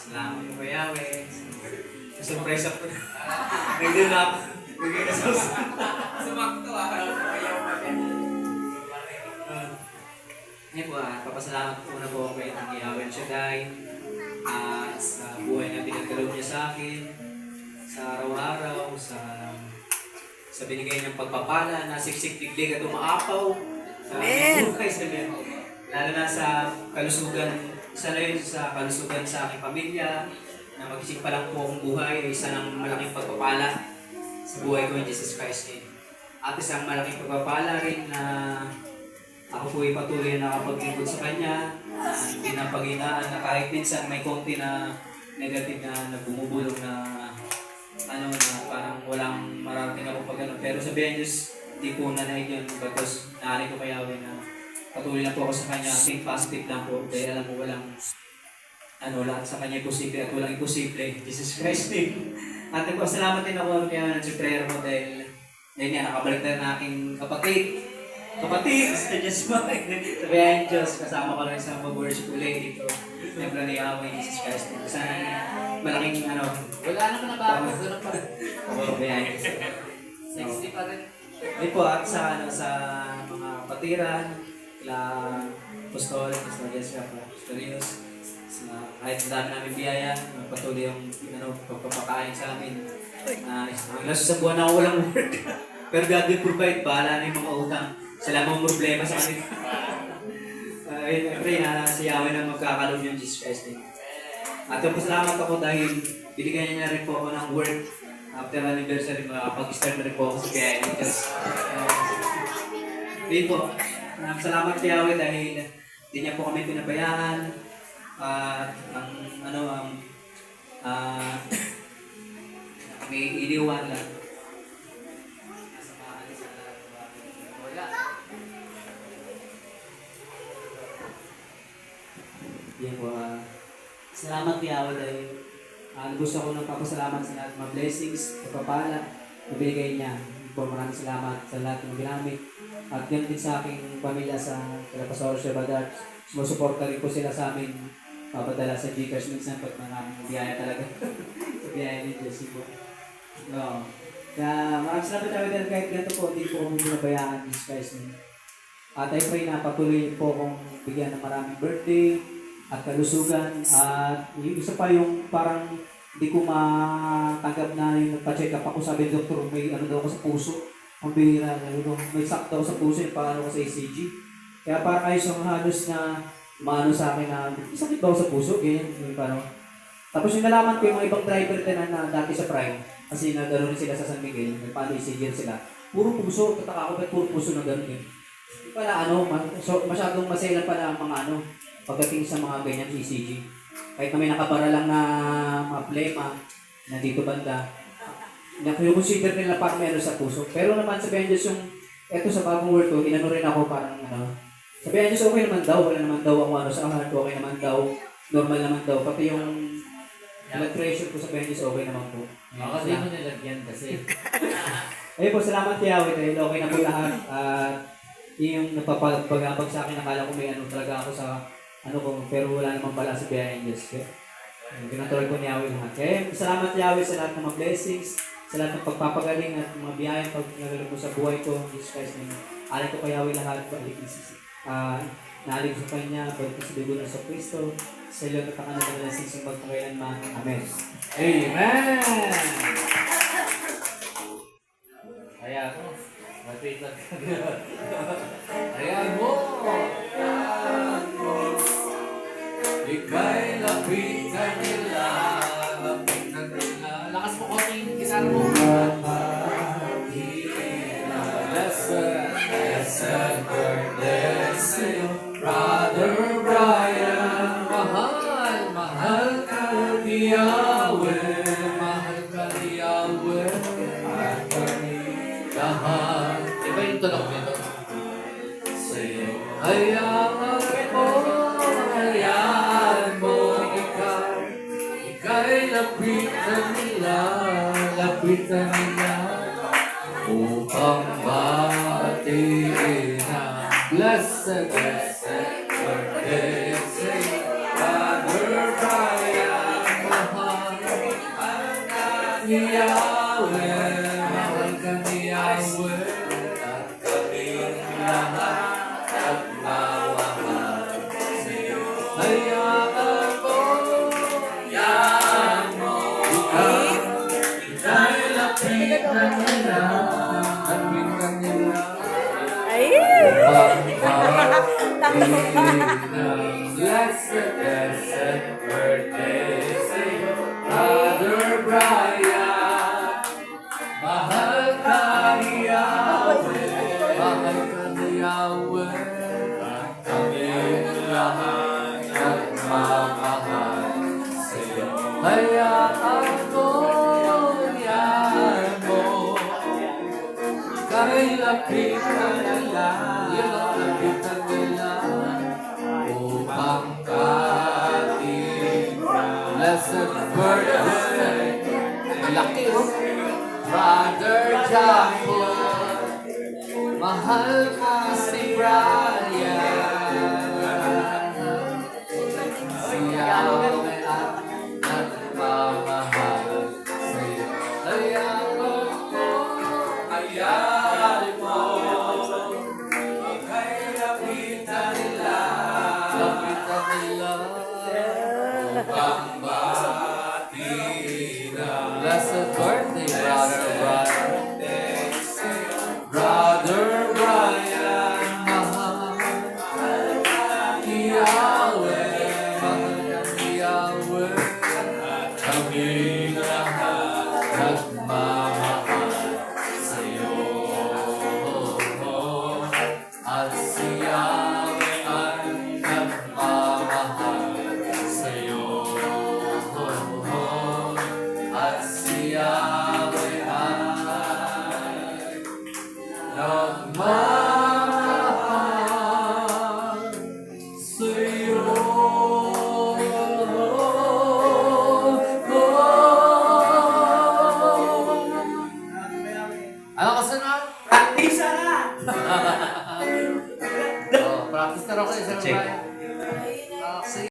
Salamat po Yahweh. Surprise ako na. Nagdil na ako. Nagdil na sauce. Sumakto Ngayon po papasalamat po na po ako kay Yahweh Shaddai at sa buhay na pinagkaloob niya sa akin, sa araw-araw, sa binigay niyang pagpapala na siksik-tiglig at umaapaw sa buhay sa liyan. Lalo na sa kalusugan, isa na yun sa kalusugan sa aking pamilya, na magising pa lang po akong buhay ay isa ng malaking pagpapala sa buhay ko in Jesus Christ name. At isang malaking pagpapala rin na ako po ay patuloy na nakapaglingkod sa Kanya, hindi na paghinaan na kahit minsan may konti na negative na bumubulong na na parang walang mararating ako pag ano. Pero sabihin Diyos, hindi po nanay yun, because naanin ko kaya na patuloy na po ako sa Kanya, think positive lang po, dahil alam mo walang lahat sa Kanya posible at walang imposible, Jesus Christ name. At nagpasalamat din ako kaya ng prayer mo dahil nga nakabalik na ng aking kapatid, sa Diyos mo. Sabihin Diyos, kasama ko lang sa mag-worship ulit dito. Templo ni Yahweh, Jesus Christ name. Sana malaking Wala naman na bago, doon pa rin. sabihin Diyos. Sexy pa rin. Ito po at sa mga kapatiran, kila Apostol, Pastor Jessica, Pastor Rios, kahit ang dami namin biyaya, patuloy yung pagpapakain sa amin. Ang nasa sa buwan ako walang work. Pero God will provide, bahala na yung mga utang. Sila mga problema sa kanila. Pray na si Yahweh na magkakaroon yung Jesus Christ name. At pasalamat ako dahil binigyan niya rin po ako ng work. After anniversary, makapag-start na rin po ako sa biyaya ni Diyos. Pray po. Salamat kay Yahweh dahil hindi niya po kami pinabayaan. Kami iniwan lang. Wala. Yan po. Salamat kay Yahweh dahil gusto ko ng papasalamat sa lahat ng mga blessings, pagpapala na binigay niya. Po, maraming salamat sa lahat ng ginamit. At yan din sa aking pamilya sa Pastor Shebadat. Sumusuporta rin po sila sa amin. Papadala sa Gcash minsan pag maraming biyaya talaga. Biyaya ni Diyos po. No. Kaya maraming salamat tayo dahil kahit ganito po, hindi po kami binabayaan Jesus Christ name. At I pray na patuloy po akong bigyan ng maraming birthday at kalusugan. At yung isa pa yung parang hindi ko matanggap na yung nagpa-check up ako, sabi ng doktor, may daw ako sa puso. Ang bihira, may sakit daw sa puso, yung paano ko sa ECG. Kaya parang ayos yung halos na sa akin na, may sakit daw sa puso, ganyan, yung paano. Tapos yung nalaman ko yung mga ibang driver na dati sa Prime, kasi nagano rin sila sa San Miguel, nagpaano ECG sila. Puro puso, tataka ko ba't puro puso na gano'n yun. Hindi pala masyadong masailan pala ang mga pagdating sa mga ganyan ECG. Kahit na may nakabara lang na mga plema na dito banda, na-consider nila parang meron sa puso. Pero naman sabihin Diyos yung, eto sa bagong word ko, inano rin ako parang sabihin Diyos okay naman daw, wala naman daw ang sa heart, okay naman daw, normal naman daw. Pati yung blood pressure ko sabihin Diyos okay naman po. Kasi mo nilagyan kasi. Ayun po, salamat Yahweh dahil okay na po lahat. At yung napapagabag sa akin, nakala ko may talaga ako sa pero wala naman pala sa biyaya ng Diyos. Pinatuloy ko ni Yahweh lahat. Kaya salamat Yahweh sa lahat ng mga blessings, sa lahat ng pagpapagaling at mga biyaya pag nagaling mo sa buhay ko, Jesus Christ name. Alay ko kay Yahweh lahat, naalig sa Kanya, balik ko sa dugo ng sa Kristo, sa iyo at ang kanang blessings yung magpangailanman. Amen. Amen! Kaya ako, mag-wait lang. Ayan mo! Ika'y lapitan nila. Lakas mo konti yung gisara mo. blessed birthday sa'yo, Brother Brian. Mahal ka ni Yahweh, mahal ka ni Yahweh, mahal ka ni lahat. Iba yung tunog nito. Sa'yo, hayaan mo ika'y lapitan nila, upang batiin ang blessed birthday sa'yo, Brother Brian. Mahal ka ni Yahweh, mahal ka ni Yahweh, at kaming lahat at mawahal sa'yo. Hayaan mo, ika'y lapitan nila, lapitan nila. Blessed birthday sa'yo, Brother Brian. Mahal ka ni Yahweh, mahal ka ni Yahweh, at kaming lahat at mamahal sa'yo. Hayaan mo, kay lapitan nila, lapitan nila, upang kating blessed birthday. Laki, Brother Jacob, mahal ka si Brian, si Yahweh at nagmamahal sa'yo. Hayaan mo, kay lapitan nila, upang batiin ang blessed birthday, Brother Brian. Brother Brian, mahal ka ni Yahweh, mahal ka ni Yahweh, at kaming lahat nagmamahal sa'yo. At si Yahweh ay nagmamahal sa'yo. At si Yahweh ay nagmamahal sa'yo. Ano kasunod? Practice na! Practice na rin ako. Check. Isa na ba?